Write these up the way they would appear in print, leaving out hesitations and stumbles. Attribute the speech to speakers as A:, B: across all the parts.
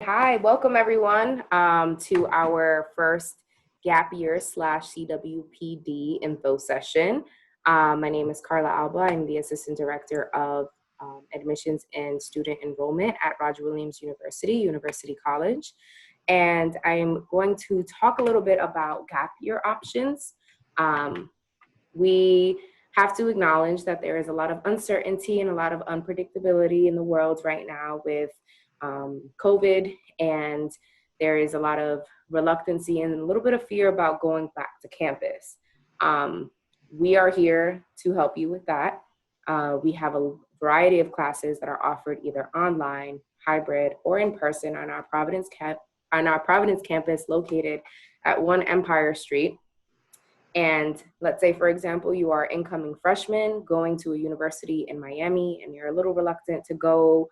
A: Hi, welcome everyone to our first gap year slash CWPD info session. My name is Carla Alba. I'm the Assistant Director of Admissions and Student Enrollment at Roger Williams University College. And I'm going to talk a little bit about gap year options. We have to acknowledge that there is a lot of uncertainty and a lot of unpredictability in the world right now with COVID, and there is a lot of reluctancy and a little bit of fear about going back to campus. We are here to help you with that. We have a variety of classes that are offered either online, hybrid, or in person on our Providence campus located at 1 Empire Street. And let's say, for example, you are incoming freshman going to a university in Miami and you're a little reluctant to go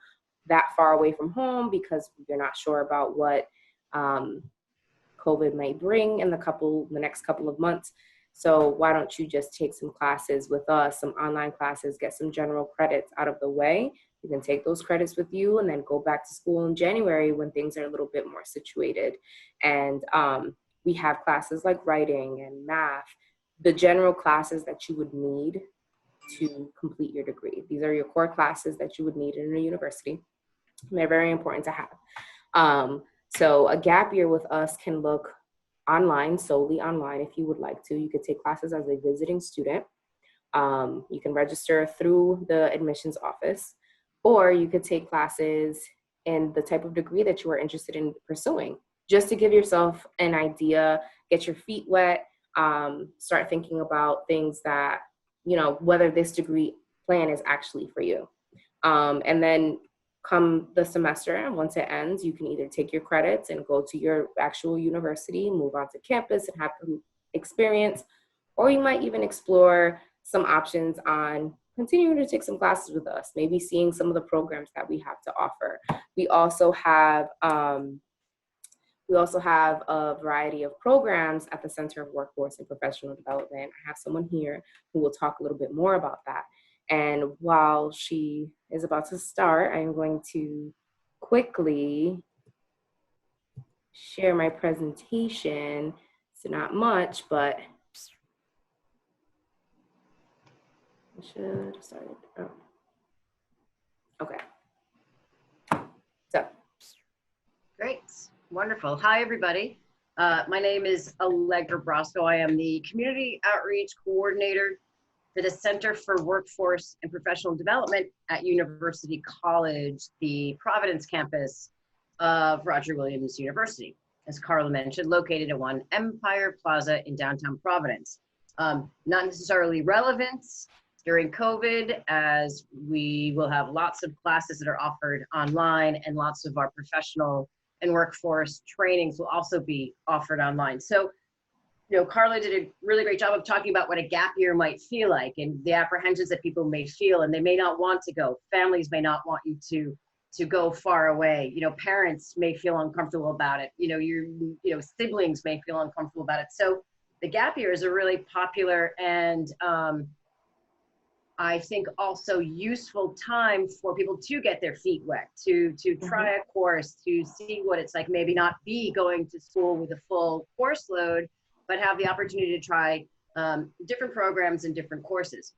A: that far away from home because you're not sure about what COVID may bring in the next couple of months. So why don't you just take some classes with us, some online classes, get some general credits out of the way. You can take those credits with you and then go back to school in January when things are a little bit more situated. And we have classes like writing and math, the general classes that you would need to complete your degree. These are your core classes that you would need in a university. They're very important to have. So a gap year with us can look online, solely online if you would like to. You could take classes as a visiting student. You can register through the admissions office, or you could take classes in the type of degree that you are interested in pursuing, just to give yourself an idea, get your feet wet, start thinking about things that, whether this degree plan is actually for you. And then come the semester, and once it ends, you can either take your credits and go to your actual university, move on to campus and have the experience, or you might even explore some options on continuing to take some classes with us, maybe seeing some of the programs that we have to offer. We also have a variety of programs at the Center of Workforce and Professional Development. I have someone here who will talk a little bit more about that. And while she is about to start, I'm going to quickly share my presentation. It's not much, but I should have started. Oh. Okay. So.
B: Great. Wonderful. Hi, everybody. My name is Allegra Brosco. I am the Community Outreach Coordinator for the Center for Workforce and Professional Development at University College, the Providence campus of Roger Williams University, as Carla mentioned, located at 1 Empire Plaza in downtown Providence. Not necessarily relevant during COVID, as we will have lots of classes that are offered online and lots of our professional and workforce trainings will also be offered online. So, Carla did a really great job of talking about what a gap year might feel like and the apprehensions that people may feel, and they may not want to go. Families may not want you to go far away. Parents may feel uncomfortable about it. Your siblings may feel uncomfortable about it. So the gap year is a really popular and I think also useful time for people to get their feet wet, to try a course, to see what it's like, maybe not be going to school with a full course load, but have the opportunity to try different programs and different courses.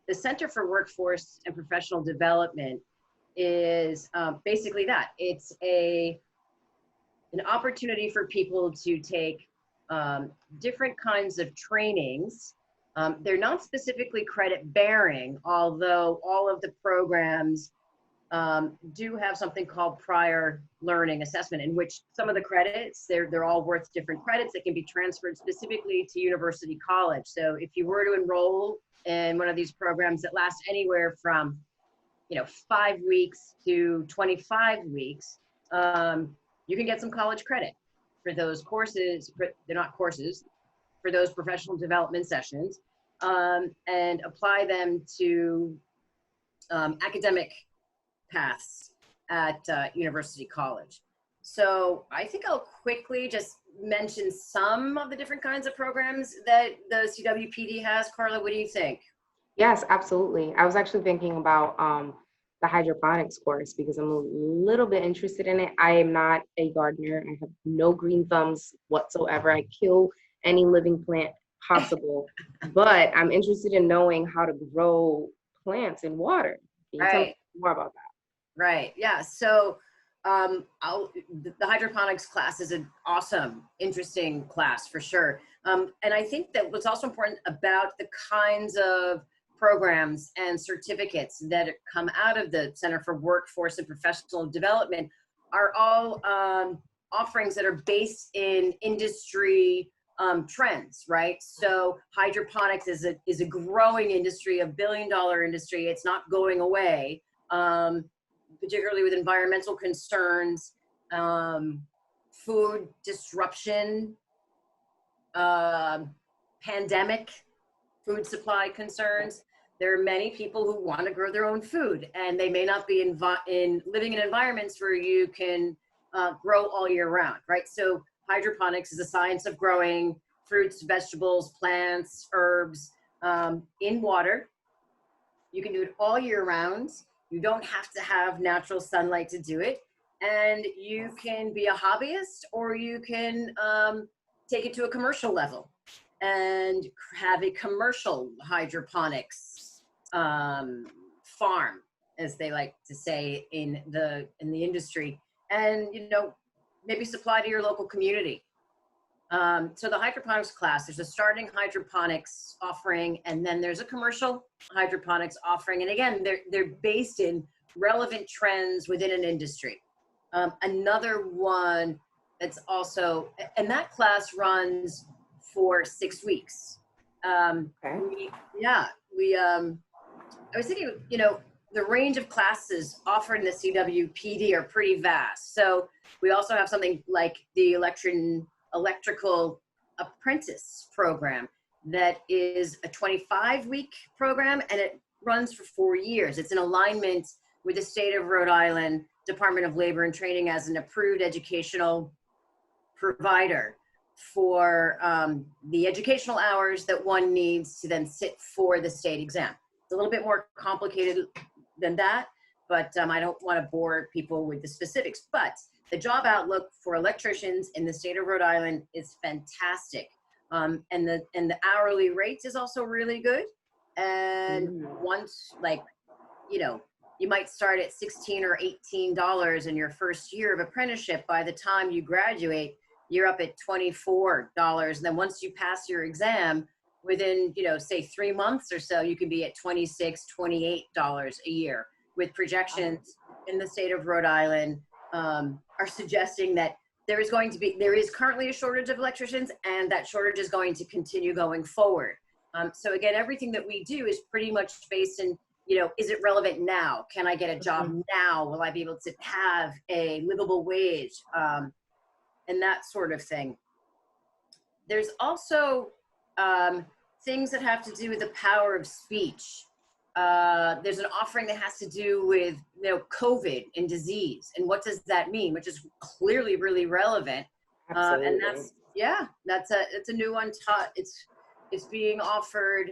B: The Center for Workforce and Professional Development is basically that. It's an opportunity for people to take different kinds of trainings. They're not specifically credit bearing, although all of the programs do have something called prior learning assessment, in which some of the credits, they're all worth different credits that can be transferred specifically to University College. So if you were to enroll in one of these programs that last anywhere from 5 weeks to 25 weeks, you can get some college credit for those courses. They're not courses, for those professional development sessions, and apply them to academic paths at University College. So I think I'll quickly just mention some of the different kinds of programs that the CWPD has. Carla, what do you think?
A: Yes, absolutely. I was actually thinking about the hydroponics course because I'm a little bit interested in it. I am not a gardener. I have no green thumbs whatsoever. I kill any living plant possible, but I'm interested in knowing how to grow plants in water. Can you tell me
B: Right.
A: more about that?
B: Right. Yeah. So the hydroponics class is an awesome, interesting class for sure. And I think that what's also important about the kinds of programs and certificates that come out of the Center for Workforce and Professional Development are all offerings that are based in industry trends, right? So hydroponics is a growing industry, a $1 billion industry. It's not going away. Particularly with environmental concerns, food disruption, pandemic, food supply concerns. There are many people who want to grow their own food, and they may not be in living in environments where you can grow all year round, right? So hydroponics is a science of growing fruits, vegetables, plants, herbs in water. You can do it all year round. You don't have to have natural sunlight to do it. And you can be a hobbyist, or you can take it to a commercial level and have a commercial hydroponics farm, as they like to say in the industry, and maybe supply to your local community. So the hydroponics class, there's a starting hydroponics offering, and then there's a commercial hydroponics offering. And again, they're based in relevant trends within an industry. Another one that's also, and that class runs for 6 weeks.
A: Okay.
B: I was thinking, the range of classes offered in the CWPD are pretty vast. So we also have something like the electrical apprentice program that is a 25-week program, and it runs for 4 years. It's in alignment with the state of Rhode Island Department of Labor and Training as an approved educational provider for the educational hours that one needs to then sit for the state exam. It's a little bit more complicated than that, but I don't want to bore people with the specifics. But the job outlook for electricians in the state of Rhode Island is fantastic. And the hourly rate is also really good. And once, you might start at $16 or $18 in your first year of apprenticeship. By the time you graduate, you're up at $24. And then once you pass your exam, within, say 3 months or so, you can be at $26, $28 a year, with projections in the state of Rhode Island are suggesting that there is currently a shortage of electricians, and that shortage is going to continue going forward. So again, everything that we do is pretty much based in, is it relevant now? Can I get a job now? Will I be able to have a livable wage? And that sort of thing. There's also things that have to do with the power of speech. There's an offering that has to do with COVID and disease, and what does that mean, which is clearly really relevant. And it's a new one. It's being offered.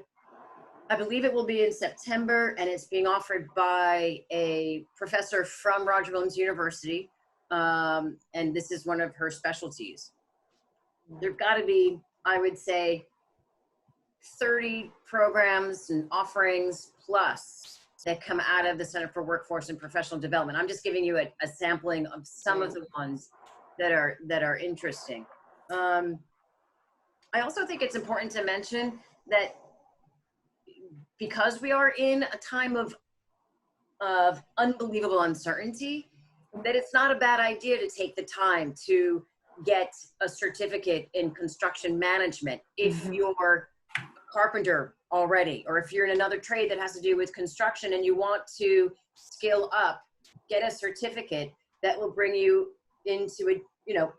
B: I believe it will be in September, and it's being offered by a professor from Roger Williams University, and this is one of her specialties. There've got to be, I would say, 30 programs and offerings plus that come out of the Center for Workforce and Professional Development. I'm just giving you a sampling of some of the ones that are interesting. I also think it's important to mention that because we are in a time of unbelievable uncertainty, that it's not a bad idea to take the time to get a certificate in construction management if you're a carpenter already, or if you're in another trade that has to do with construction and you want to skill up, get a certificate that will bring you into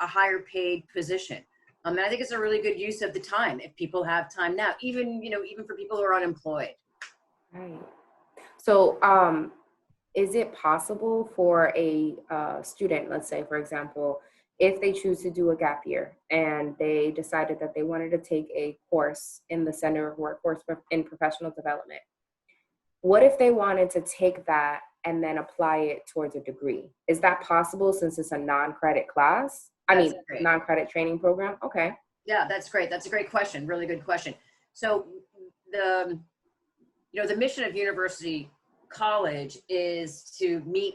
B: a higher paid position. And I think it's a really good use of the time if people have time now, even for people who are unemployed.
A: Right. So, is it possible for a student, let's say, for example, if they choose to do a gap year and they decided that they wanted to take a course in the Center of Workforce and Professional Development, what if they wanted to take that and then apply it towards a degree. Is that possible since it's a non-credit class?
B: That's great.
A: Non-credit training program? Okay.
B: Yeah, that's great. That's a great question. Really good question. So the, the mission of university college is to meet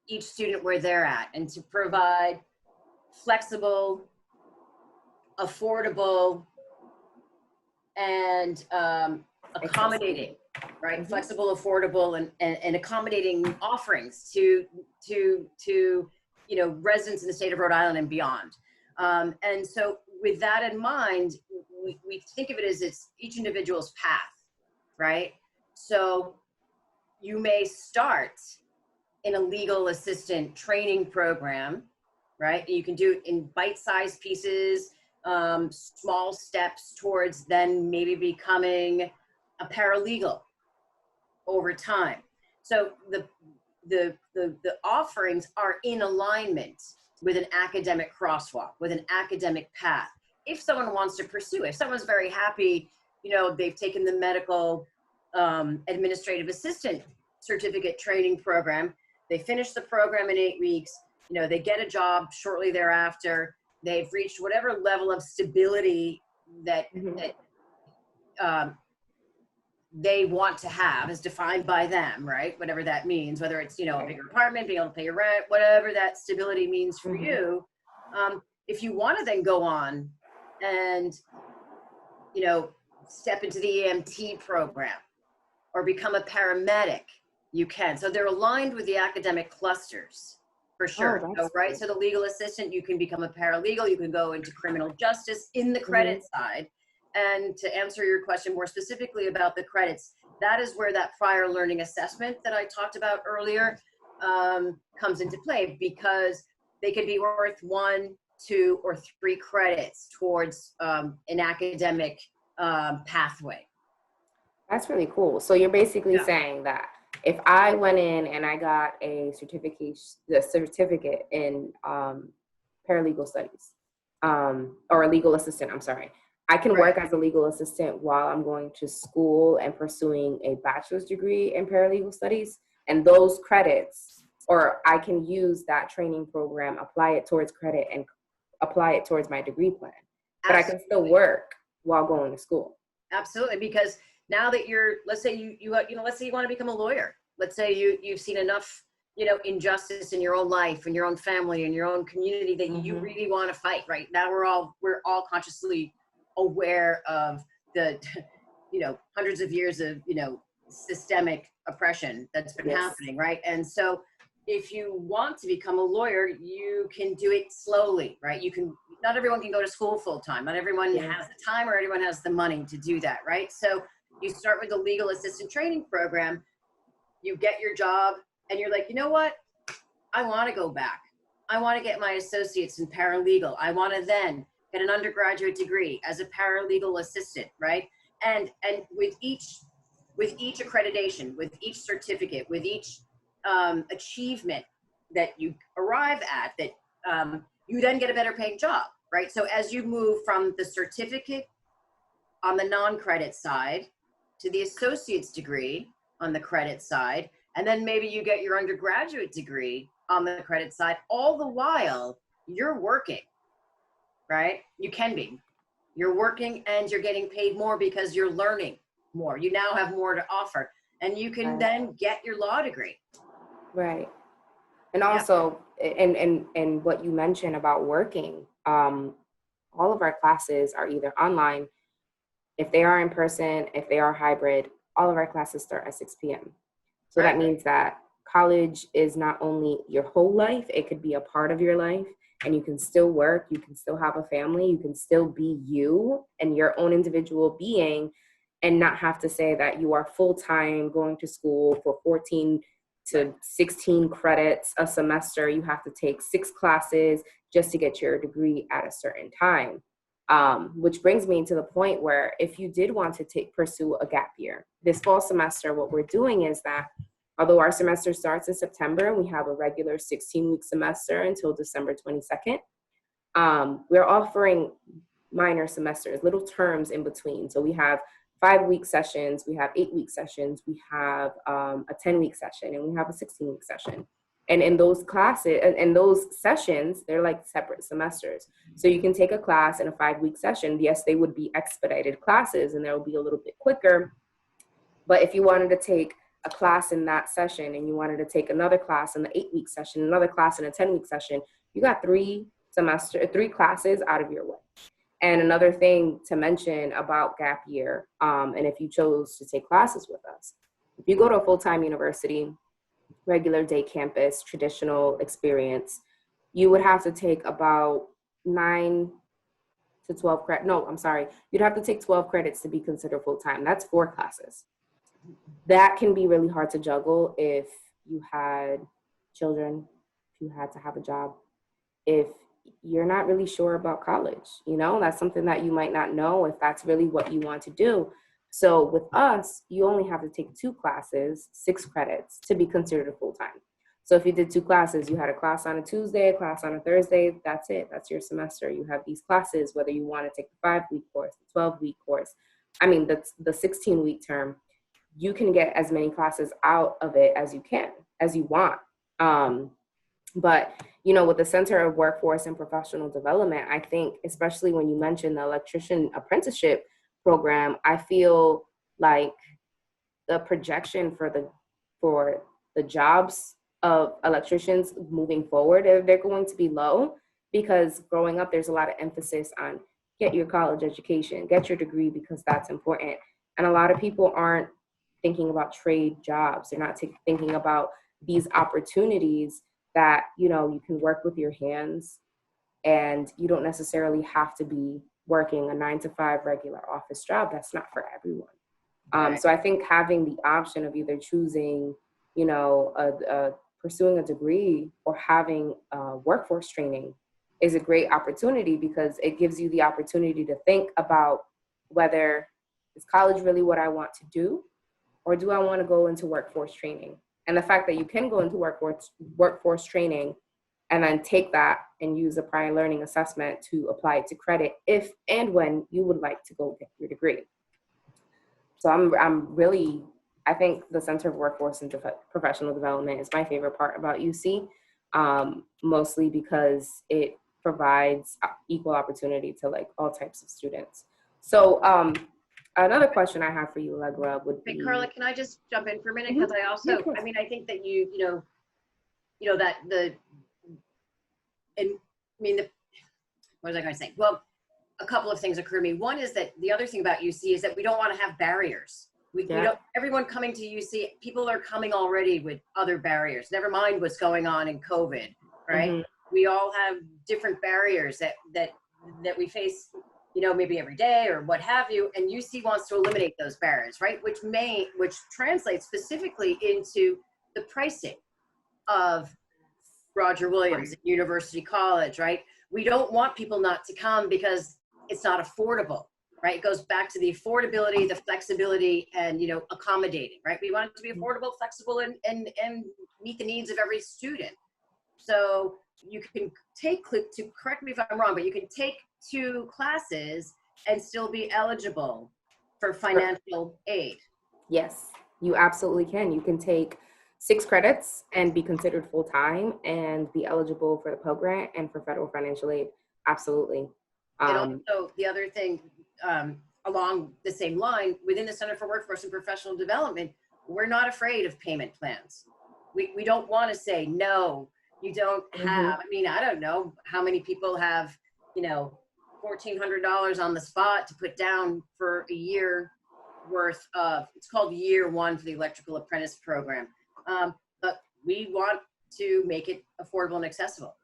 B: each student where they're at and to provide flexible, affordable, and accommodating, right? Flexible, affordable, and accommodating offerings to residents in the state of Rhode Island and beyond. And so with that in mind, we think of it as it's each individual's path, right? So you may start in a legal assistant training program, right? You can do it in bite-sized pieces, small steps towards then maybe becoming a paralegal over time. So the offerings are in alignment with an academic crosswalk, with an academic path. If someone wants to pursue, if someone's very happy, they've taken the medical administrative assistant certificate training program, they finish the program in 8 weeks, they get a job shortly thereafter, they've reached whatever level of stability that they want to have as defined by them, right? Whatever that means, whether it's, a bigger apartment, being able to pay your rent, whatever that stability means for you. If you want to then go on and, step into the EMT program or become a paramedic, you can. So they're aligned with the academic clusters for sure. Right? So the legal assistant, you can become a paralegal, you can go into criminal justice in the credit side. And to answer your question more specifically about the credits, that is where that prior learning assessment that I talked about earlier comes into play, because they could be worth 1, 2, or 3 credits towards an academic pathway.
A: That's really cool. So you're basically saying that if I went in and I got a certificate in paralegal studies, or a legal assistant, I'm sorry, I can work as a legal assistant while I'm going to school and pursuing a bachelor's degree in paralegal studies. And those credits, or I can use that training program, apply it towards credit and apply it towards my degree plan. But I can still work while going to school.
B: Absolutely, because now that let's say you let's say you want to become a lawyer. Let's say you've seen enough, injustice in your own life, in your own family, in your own community that you really want to fight. Right now, we're all consciously aware of the, hundreds of years of, systemic oppression that's been happening, right? And so if you want to become a lawyer, you can do it slowly, right? Not everyone can go to school full time. Not everyone has the time or everyone has the money to do that, right? So you start with the legal assistant training program, you get your job, and you're like, you know what? I want to go back. I want to get my associates in paralegal. I want to then get an undergraduate degree as a paralegal assistant, right? And with each accreditation, with each certificate, with each achievement that you arrive at, that you then get a better paying job, right? So as you move from the certificate on the non-credit side to the associate's degree on the credit side, and then maybe you get your undergraduate degree on the credit side, all the while you're working, right? You can be. You're working and you're getting paid more because you're learning more. You now have more to offer, and you can then get your law degree.
A: Right. And also, and what you mentioned about working, all of our classes are either online. If they are in person, if they are hybrid, all of our classes start at 6 p.m. So that means that college is not only your whole life, it could be a part of your life, and you can still work, you can still have a family, you can still be you and your own individual being, and not have to say that you are full-time going to school for 14 to 16 credits a semester. You have to take 6 classes just to get your degree at a certain time. Which brings me to the point where if you did want to pursue a gap year, this fall semester, what we're doing is that although our semester starts in September and we have a regular 16-week semester until December 22nd, we're offering minor semesters, little terms in between. So we have 5-week sessions, we have 8-week sessions, we have a 10-week session, and we have a 16-week session. And in those classes, and those sessions, they're like separate semesters. So you can take a class in a 5-week session. Yes, they would be expedited classes and they'll be a little bit quicker. But if you wanted to take a class in that session and you wanted to take another class in the 8-week session, another class in a 10-week session, you got 3 classes out of your way. And another thing to mention about gap year, and if you chose to take classes with us, if you go to a full-time university, regular day campus, traditional experience, you would have to take about 9 to 12 credits. No, I'm sorry. You'd have to take 12 credits to be considered full-time. That's 4 classes. That can be really hard to juggle if you had children, if you had to have a job, if you're not really sure about college. That's something that you might not know if that's really what you want to do. So with us, you only have to take 2 classes, 6 credits to be considered full-time. So if you did 2 classes, you had a class on a Tuesday, a class on a Thursday, that's it. That's your semester. You have these classes, whether you want to take the 5-week course, the 12-week course, the 16-week term, you can get as many classes out of it as you want. But, with the Center of Workforce and Professional Development, I think, especially when you mentioned the electrician apprenticeship program, I feel like the projection for the jobs of electricians moving forward, they're going to be low, because growing up, there's a lot of emphasis on get your college education, get your degree, because that's important. And a lot of people aren't thinking about trade jobs. They're not thinking about these opportunities that, you can work with your hands, and you don't necessarily have to be working a 9-to-5 regular office job. That's not for everyone.
B: Right.
A: So I think having the option of either choosing, pursuing a degree or having workforce training is a great opportunity, because it gives you the opportunity to think about whether is college really what I want to do, or do I want to go into workforce training? And the fact that you can go into workforce training and then take that and use a prior learning assessment to apply it to credit if and when you would like to go get your degree. So I think the Center of Workforce and Professional Development is my favorite part about UC, mostly because it provides equal opportunity to like all types of students. So another question I have for you, Allegra, would be—
B: Hey, Carla, can I just jump in for a minute?
A: Mhm.
B: Because I also,
A: Yeah,
B: I think that what was I going to say? Well, a couple of things occur to me. One is that the other thing about UC is that we don't want to have barriers. We don't, everyone coming to UC, people are coming already with other barriers. Never mind what's going on in COVID, right?
A: Mm-hmm.
B: We all have different barriers that we face, maybe every day or what have you. And UC wants to eliminate those barriers, right? Which translates specifically into the pricing of Roger Williams at University College, right? We don't want people not to come because it's not affordable, right? It goes back to the affordability, the flexibility, and accommodating, right? We want it to be affordable, flexible, and meet the needs of every student. So you can correct me if I'm wrong, but you can take 2 classes and still be eligible for financial aid.
A: Yes, you absolutely can. You can take 6 credits and be considered full-time and be eligible for the Pell Grant and for federal financial aid. Absolutely.
B: And also the other thing, along the same line, within the Center for Workforce and Professional Development, we're not afraid of payment plans. We don't want to say, no, you don't have, I don't know how many people have, $1,400 on the spot to put down for a year worth of, it's called year 1 for the electrical apprentice program. But we want to make it affordable and accessible.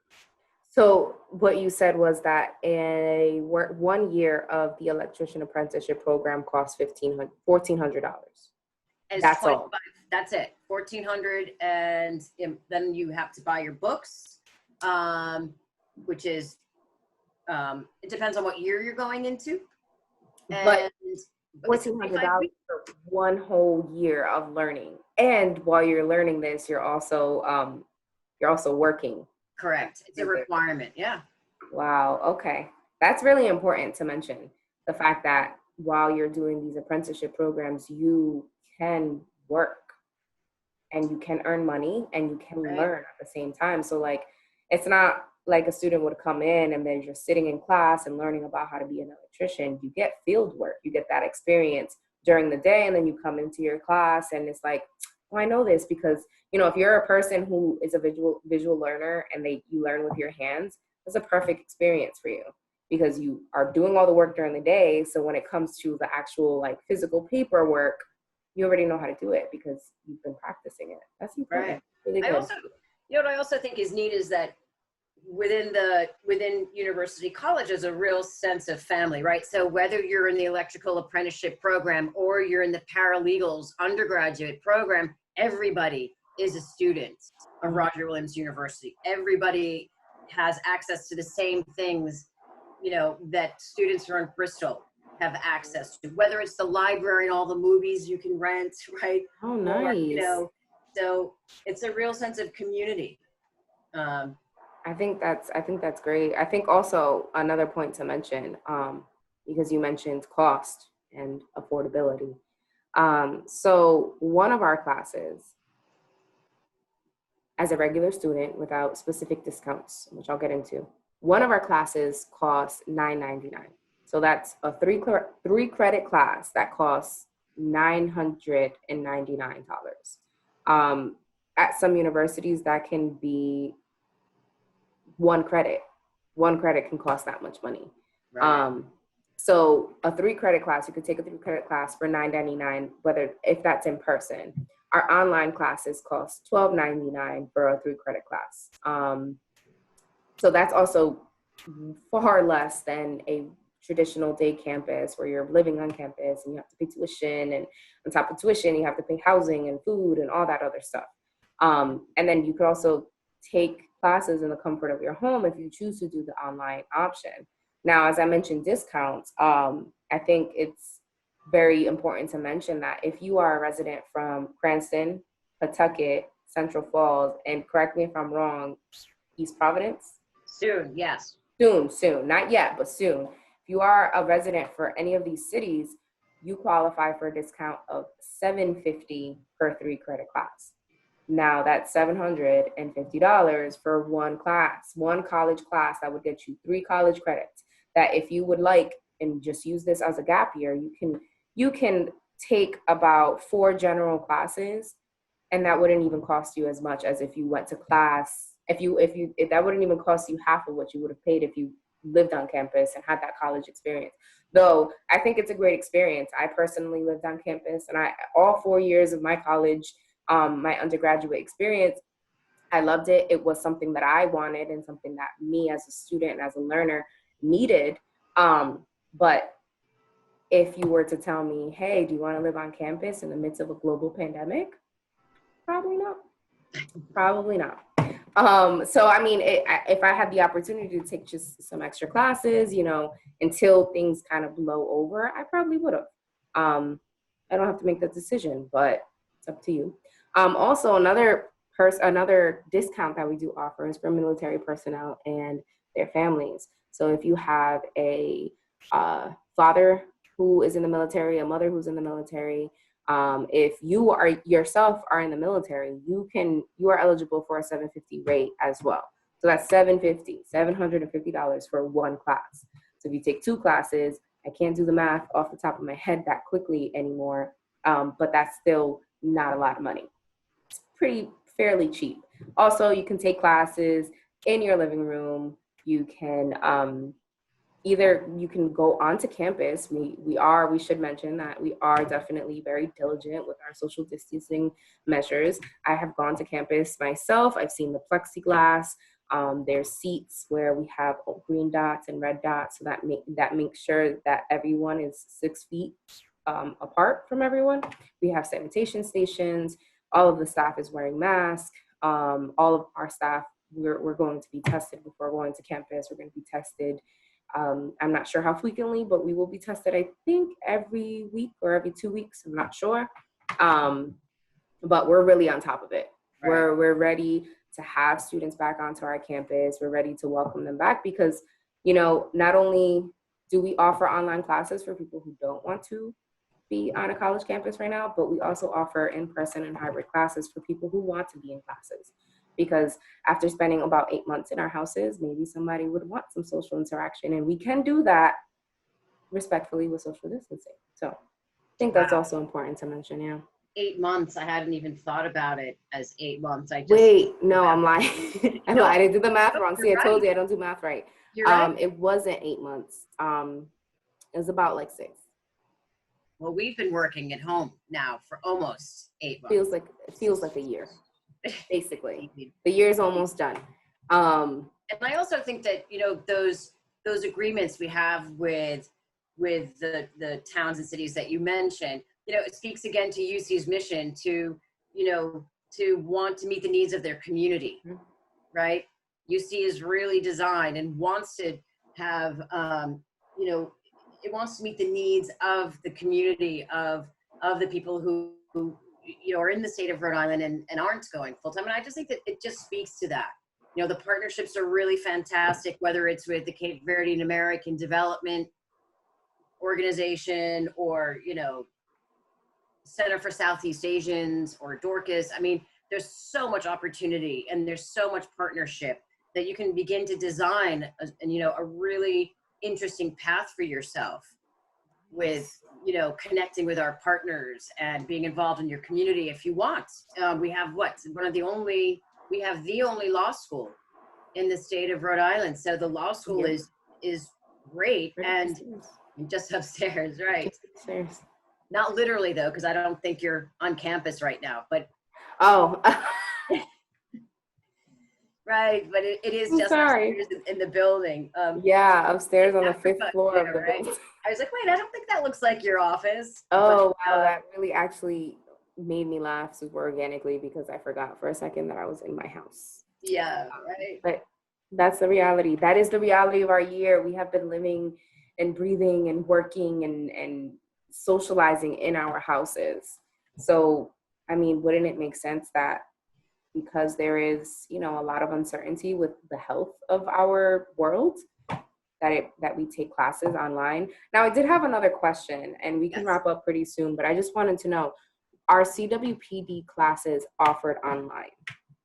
A: So what you said was that 1 year of the electrician apprenticeship program costs $1,400. That's all.
B: That's it. $1,400, and then you have to buy your books, which is it depends on what year you're going into.
A: But $1,400 for 1 whole year of learning, and while you're learning this, you're also working.
B: Correct. It's a requirement. Yeah.
A: Wow. Okay. That's really important to mention, the fact that while you're doing these apprenticeship programs, you can work and you can earn money and you can
B: Right.
A: learn at the same time. So like, it's not like a student would come in and then you're sitting in class and learning about how to be an electrician. You get field work, you get that experience during the day, and then you come into your class and it's like, oh, I know this because, you know, if you're a person who is a visual learner and you learn with your hands, it's a perfect experience for you because you are doing all the work during the day. So when it comes to the actual like physical paperwork, you already know how to do it because you've been practicing it. That's
B: Right.
A: important. Really
B: I
A: good.
B: also, what I also think is neat is that within university college is a real sense of family, right? So whether you're in the electrical apprenticeship program or you're in the paralegals undergraduate program, everybody is a student of Roger Williams University. Everybody has access to the same things, you know, that students from Bristol have access to, whether it's the library and all the movies you can rent, right?
A: Oh,
B: Or, you
A: nice.
B: know, so it's a real sense of community.
A: I think that's great. I think also another point to mention, because you mentioned cost and affordability. So one of our classes, as a regular student without specific discounts, which I'll get into, one of our classes costs $9.99. So that's a three credit class that costs $999. At some universities, that can be one credit. One credit can cost that much money.
B: Right.
A: So a three credit class, you could take a three credit class for $9.99, whether if that's in person. Our online classes cost $12.99 for a three credit class. So that's also far less than a traditional day campus where you're living on campus and you have to pay tuition, and on top of tuition you have to pay housing and food and all that other stuff. And then you could also take classes in the comfort of your home if you choose to do the online option. Now, as I mentioned, discounts, I think it's very important to mention that if you are a resident from Cranston, Pawtucket, Central Falls, and correct me if I'm wrong, East Providence,
B: Soon, yes.
A: soon, not yet, but soon. If you are a resident for any of these cities, you qualify for a discount of $750 per three credit class. Now that's $750 for one class, one college class that would get you three college credits. That if you would like, and just use this as a gap year, you can take about four general classes, and that wouldn't even cost you as much as if you went to class. If that wouldn't even cost you half of what you would have paid if you lived on campus and had that college experience. Though I think it's a great experience. I personally lived on campus, and all 4 years of my college, my undergraduate experience, I loved it. It was something that I wanted and something that me as a student and as a learner needed. But if you were to tell me, hey, do you want to live on campus in the midst of a global pandemic? Probably not. Probably not. So I mean, if I had the opportunity to take just some extra classes, until things kind of blow over, I probably would have. I don't have to make that decision, but it's up to you. Also, another discount that we do offer is for military personnel and their families. So if you have a father who is in the military, a mother who's in the military, if you are yourself are in the military, you are eligible for a 750 rate as well. So that's $750 for one class. So if you take two classes, I can't do the math off the top of my head that quickly anymore, but that's still not a lot of money. It's fairly cheap. Also, you can take classes in your living room. You can either you can go onto campus. We should mention that we are definitely very diligent with our social distancing measures. I have gone to campus myself. I've seen the plexiglass. There's seats where we have green dots and red dots, so that makes sure that everyone is 6 feet apart from everyone. We have sanitation stations. All of the staff is wearing masks. All of our staff, we're going to be tested before going to campus. We're going to be tested. I'm not sure how frequently, but we will be tested, I think, every week or every 2 weeks. I'm not sure. But we're really on top of it. Right. We're ready to have students back onto our campus. We're ready to welcome them back because, not only do we offer online classes for people who don't want to be on a college campus right now, but we also offer in-person and hybrid classes for people who want to be in classes. Because after spending about 8 months in our houses, maybe somebody would want some social interaction, and we can do that respectfully with social distancing. So I think that's
B: Wow.
A: also important to mention, yeah.
B: 8 months. I hadn't even thought about it as 8 months. I just
A: Wait, no, I'm lying. I
B: no,
A: lied. I did the math
B: no,
A: wrong.
B: you're
A: See, I
B: right.
A: told you I don't do math right.
B: You're right.
A: It wasn't 8 months. It was about like 6.
B: Well, we've been working at home now for almost 8 months.
A: It feels like a year, basically. The year's almost done.
B: And I also think that, you know, those agreements we have with the towns and cities that you mentioned, you know, it speaks again to UC's mission to, you know, to want to meet the needs of their community, right? UC is really designed and wants to have, you know, it wants to meet the needs of the community of the people who you know are in the state of Rhode Island and aren't going full time. And I just think that it just speaks to that. You know, the partnerships are really fantastic, whether it's with the Cape Verdean American Development Organization or, you know, Center for Southeast Asians or Dorcas. I mean, there's so much opportunity and there's so much partnership that you can begin to design you know, a really interesting path for yourself with, you know, connecting with our partners and being involved in your community if you want. We have we have the only law school in the state of Rhode Island. So the law school is great and just upstairs, right?
A: Just upstairs.
B: Not literally though, because I don't think you're on campus right now, but
A: oh.
B: right, but it is
A: I'm
B: just
A: sorry.
B: upstairs in the building.
A: Yeah, upstairs on the 5th floor of the
B: right?
A: building.
B: I was like, wait, I don't think that looks like your office.
A: Oh, wow, that really actually made me laugh super organically because I forgot for a second that I was in my house.
B: Yeah, right.
A: But that's the reality. That is the reality of our year. We have been living and breathing and working and socializing in our houses. So, I mean, wouldn't it make sense that because there is, you know, a lot of uncertainty with the health of our world, that we take classes online? Now, I did have another question, and we can wrap up pretty soon, but I just wanted to know, are CWPD classes offered online?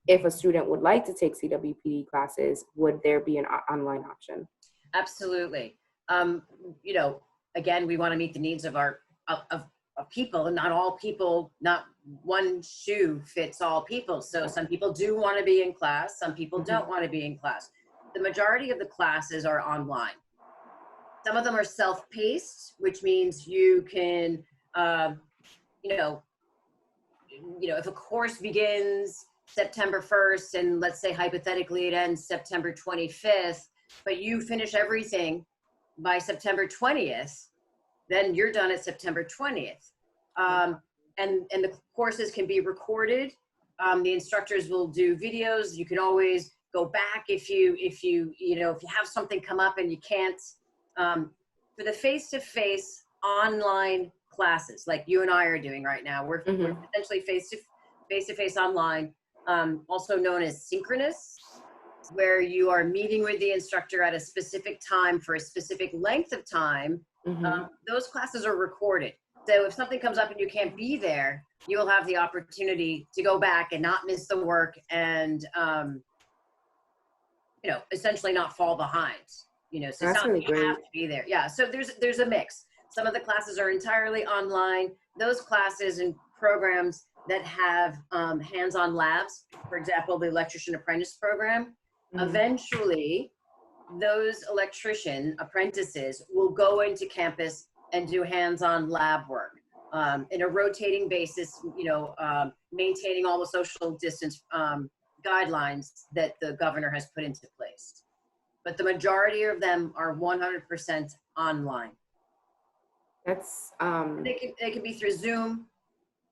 A: If a student would like to take CWPD classes, would there be an online option?
B: Absolutely. You know, again, we want to meet the needs of our of people, and not all people, not one shoe fits all people. So some people do want to be in class, some people don't want to be in class. The majority of the classes are online. Some of them are self-paced, which means you can, you know, if a course begins September 1st, and let's say hypothetically it ends September 25th, but you finish everything by September 20th, then you're done at September 20th. And the courses can be recorded. The instructors will do videos. You can always go back if you have something come up and you can't. For the face-to-face online classes like you and I are doing right now, we're essentially face-to-face online, also known as synchronous, where you are meeting with the instructor at a specific time for a specific length of time. Those classes are recorded. So if something comes up and you can't be there, you will have the opportunity to go back and not miss the work and, essentially not fall behind. So it's not like you have to be there. Yeah. So there's a mix. Some of the classes are entirely online. Those classes and programs that have hands-on labs, for example, the electrician apprentice program, eventually those electrician apprentices will go into campus and do hands-on lab work in a rotating basis, maintaining all the social distance guidelines that the governor has put into place. But the majority of them are 100% online.
A: That's
B: They can be through Zoom,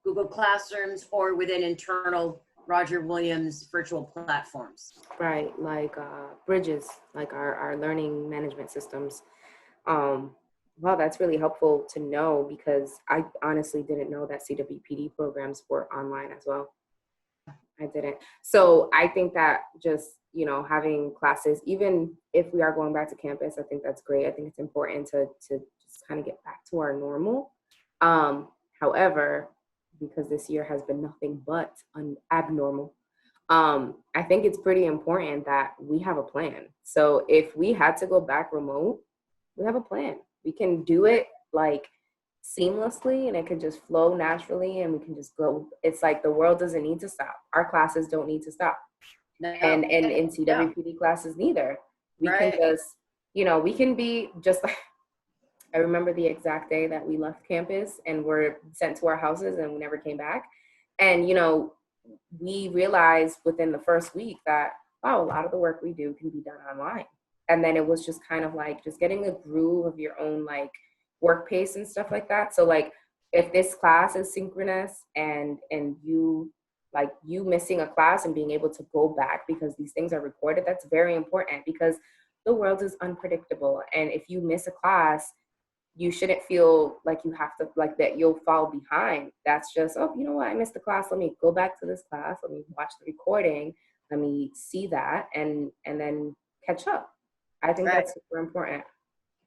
B: Google Classrooms, or within internal Roger Williams virtual platforms.
A: Right, like Bridges, like our learning management systems. Well, that's really helpful to know because I honestly didn't know that CWPD programs were online as well. I didn't. So I think that just, you know, having classes, even if we are going back to campus, I think that's great. I think it's important to just kind of get back to our normal. Um, However, because this year has been nothing but abnormal, I think it's pretty important that we have a plan. So if we had to go back remote, we have a plan. We can do it like seamlessly and it can just flow naturally and we can just go. It's like the world doesn't need to stop. Our classes don't need to stop.
B: No,
A: And in
B: yeah,
A: CWPD classes neither. We can
B: right.
A: just, you know, we can be just like, I remember the exact day that we left campus and were sent to our houses and we never came back. And, you know, we realized within the first week that, wow, a lot of the work we do can be done online. And then it was just kind of like just getting a groove of your own like work pace and stuff like that. So like if this class is synchronous and you like you missing a class and being able to go back because these things are recorded, that's very important because the world is unpredictable. And if you miss a class, you shouldn't feel like you have to like that you'll fall behind. That's just, oh, you know what, I missed the class, let me go back to this class, let me watch the recording, let me see that and then catch up. I think
B: Right.
A: that's super important.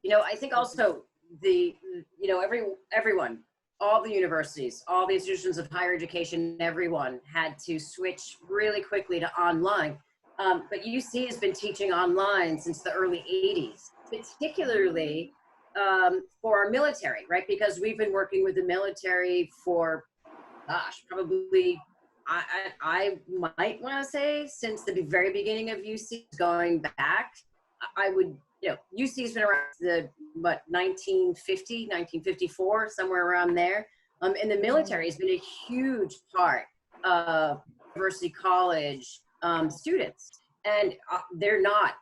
B: You know, I think also you know, everyone, all the universities, all the institutions of higher education, everyone had to switch really quickly to online. But UC has been teaching online since the early 80s, particularly for our military, right? Because we've been working with the military for, gosh, probably, I might want to say since the very beginning of UC, going back. I would, you know, UC has been around the, what, 1950, 1954, somewhere around there. And the military has been a huge part of university college students. And they're not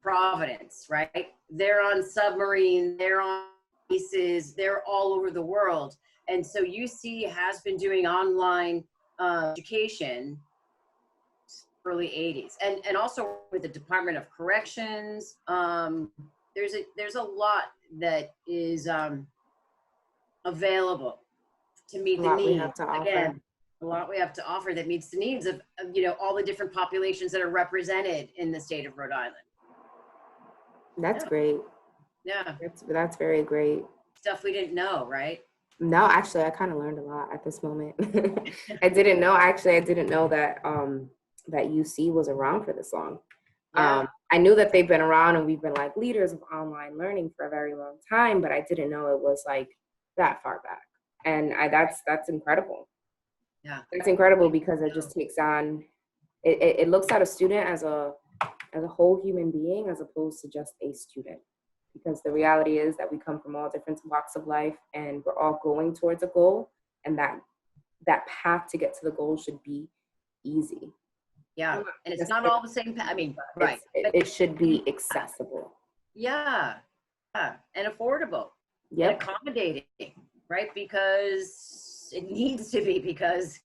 B: Providence, right? They're on submarines, they're on bases, they're all over the world. And so UC has been doing online education early 80s, and also with the Department of Corrections. There's a lot that is available to
A: A
B: meet the
A: lot we
B: needs.
A: have to offer.
B: Again, a lot we have to offer that meets the needs of, you know, all the different populations that are represented in the state of Rhode Island.
A: That's
B: Yeah,
A: great.
B: yeah.
A: That's very great.
B: Stuff we didn't know, right?
A: No, actually I kind of learned a lot at this moment. I didn't know, actually I didn't know that that UC was around for this long.
B: Yeah.
A: I knew that they've been around and we've been like leaders of online learning for a very long time, but I didn't know it was like that far back. And that's incredible.
B: Yeah.
A: That's incredible because it just takes on it looks at a student as a whole human being as opposed to just a student. Because the reality is that we come from all different walks of life and we're all going towards a goal, and that path to get to the goal should be easy.
B: Yeah. And it's not all the same. I mean, right.
A: It should be accessible.
B: Yeah. Yeah. And affordable.
A: Yep.
B: And accommodating, right? Because it needs to be, because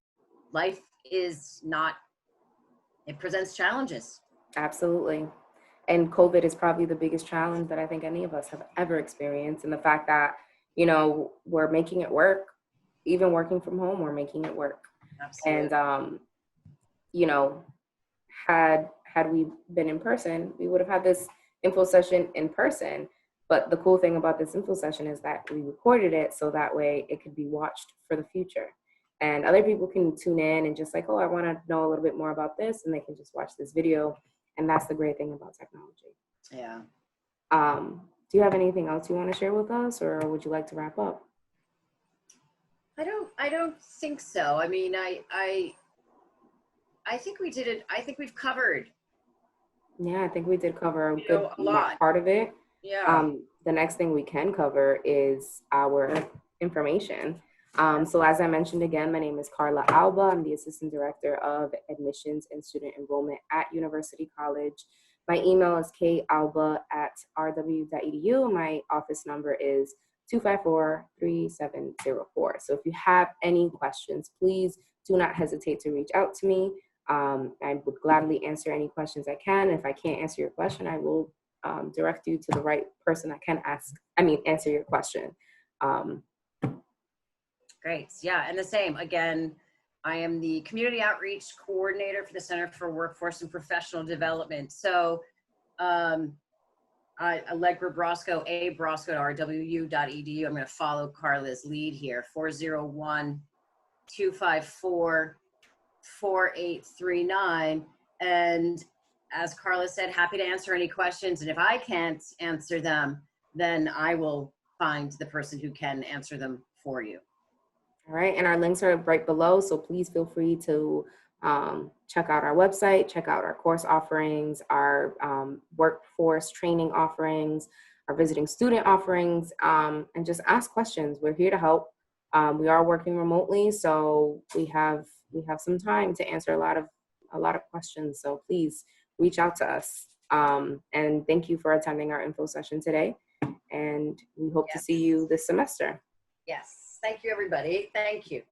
B: life is not, it presents challenges.
A: Absolutely. And COVID is probably the biggest challenge that I think any of us have ever experienced. And the fact that, you know, we're making it work, even working from home, we're making it work.
B: Absolutely.
A: And, you know, had we been in person, we would have had this info session in person. But the cool thing about this info session is that we recorded it so that way it could be watched for the future. And other people can tune in and just like, oh, I want to know a little bit more about this, and they can just watch this video. And that's the great thing about technology.
B: Yeah.
A: Do you have anything else you want to share with us, or would you like to wrap up?
B: I don't think so. I mean, I think we did it. I think we've covered.
A: Yeah, I think we did cover a
B: A lot.
A: part of it.
B: Yeah.
A: The next thing we can cover is our information. So as I mentioned again, my name is Carla Alba. I'm the Assistant Director of Admissions and Student Enrollment at University College. My email is kalba@rw.edu. My office number is 254-3704. So if you have any questions, please do not hesitate to reach out to me. I would gladly answer any questions I can. If I can't answer your question, I will direct you to the right person I can answer your question.
B: Great. Yeah. And the same, again, I am the Community Outreach Coordinator for the Center for Workforce and Professional Development. So Allegra Brosco, abrosco@rwu.edu. I'm going to follow Carla's lead here, 401-254-4839. And as Carla said, happy to answer any questions. And if I can't answer them, then I will find the person who can answer them for you.
A: All right, and our links are right below, so please feel free to check out our website, check out our course offerings, our workforce training offerings, our visiting student offerings, and just ask questions. We're here to help. We are working remotely, so we have some time to answer a lot of questions. So please reach out to us. And thank you for attending our info session today. And we hope to see you this semester.
B: Yes. Thank you, everybody. Thank you.